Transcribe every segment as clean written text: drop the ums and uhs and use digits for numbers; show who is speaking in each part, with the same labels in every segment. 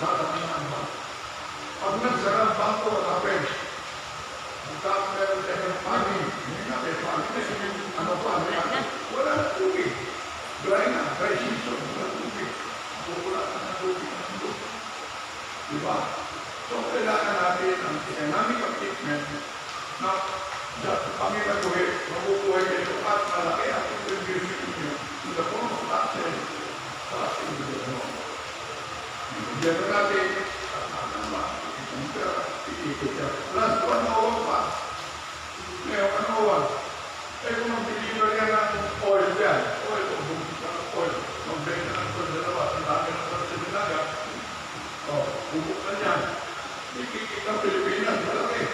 Speaker 1: sasakay ng bangko. Pag nagsara ang bangko, kapes, magkakaroon meron tayo ng pagi, hindi na may pagi, kasi ano pa, wala na tubig. Dry na, dry season, wala tubig. Wala na tubig. Diba? So, kailangan natin ang economic equipment na kami nagawin, mabubuhay kayo at malaki ang contribution ninyo to the form of taxes sa ating gobyerno. Gobyerno natin, itong pera, iikot siya. Plus, panawag pa. Ngayon, panawag. Eh, kung magpilino yan ng oil yan, oil, kung bumisa ng oil, magbenta ng oil dalawa, ang dami ng oil sa dinaga, bubuk na yan. Ikikita ang Pilipinas, malaki.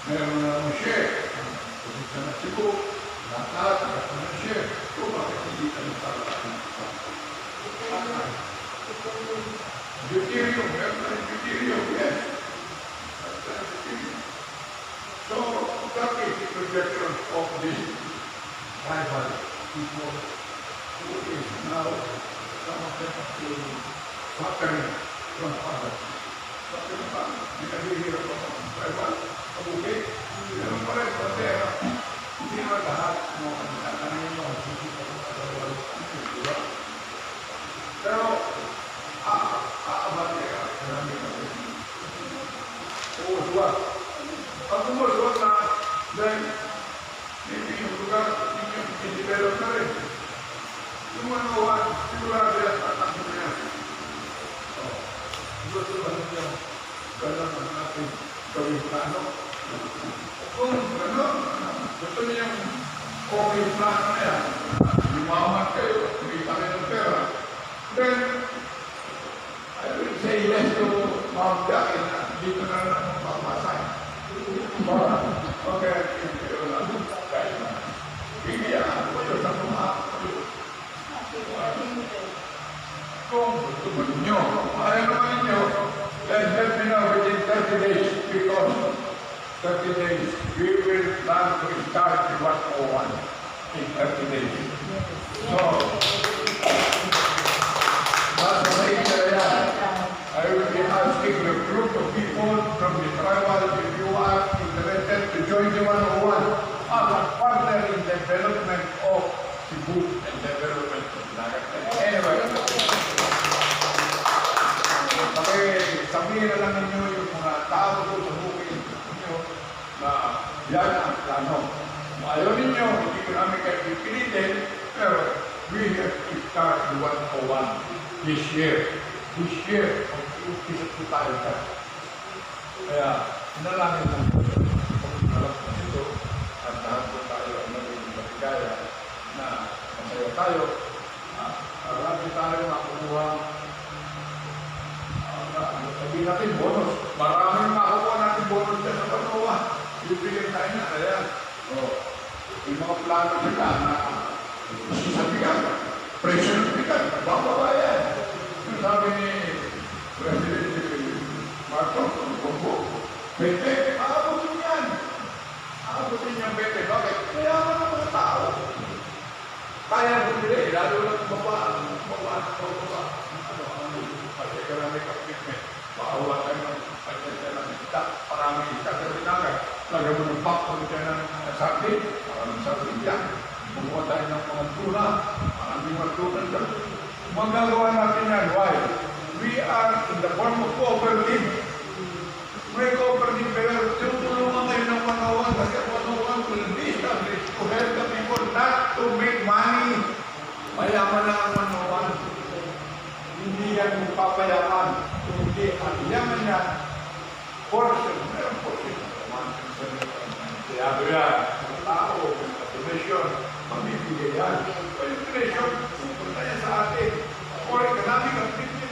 Speaker 1: Meron na ng share. Bumisa na Cebu, lahat, meron na share. Kung bakit hindi ka nagpapalaki. Deuterium, meron na yung deuterium, yes. So, that is the projection of this rival people who is now some of them are suffering from poverty. Suffering from nakahihirap ako ng rival, kabukit, meron pa rin sa pera. Hindi naman lahat mo kanina mo, hindi pa rin rival. Pero, aabati ka, marami ka rin. Uuswag. Pag umuswag na, then, hindi yung lugar, hindi yung i-develop na rin. Yung manuwan, sigurado yan, tatakbo na yan. Gusto ba niya, gano'n ang ating gawin plano? Kung gano'n, gusto niya yung okay plano na yan, lumaman kayo, kumita kayo ng pera, then, I will say yes to Mount Jackie na dito na lang magpapasay. Okay, bibigyan ko yun sa mga kung gusto mo ninyo, ayaw naman ninyo, then let me know within 30 days because 30 days we will plan to start the 101 in 30 days. So, nasa sa Israel, I will be asking a group of people from the tribal if you are interested to join the 101 as a partner in development of Cebu and development of Nagasaki. Anyway, sabihin na lang ninyo yung mga tao ko sa bukid ninyo na yan ang plano. Ayaw ninyo, hindi ko namin kayo pipilitin, pero we have to start the 101 this year. This year, mag-umpisa po tayo dyan. Kaya, nalangin lang po yun. Pag-alap po ito, at lahat po tayo ang magiging matigaya na masaya tayo. Marami tayo makukuha. Sabihin natin, bonus. Maraming makukuha natin bonus dyan sa panowa. Bibigyan tayo na. Kaya, yung mga plano nila na sabihan, presyo ng bigan, bababa yan. Sabi ni President Marcos, Bete, aabutin yan. Aabutin yung Bete. Bakit? Kaya mo ng mga tao. Kaya bumili, lalo lang baba. Economic equipment. Maawa tayo ng pagkakita ng isda. Parang isda sa Binaga. Lagyan mo ng bakto tayo ng sardin. Parang sardin yan. Bumuha tayo ng mga tuna. Maraming mga tuna dyan. Magagawa natin yan. Why? We are in the form of cooperative. May cooperative pero tinutulungan kayo ng panawan kasi panawan will be established to help the people not to make money. Mayaman lang ang panawan. Hindi yan papayaman. Hindi ang yaman yan. Portion. Meron portion. Kaya yan. Ang tao, donation, mabibigay yan. Yung donation, pupunta yan sa atin. For economic activity,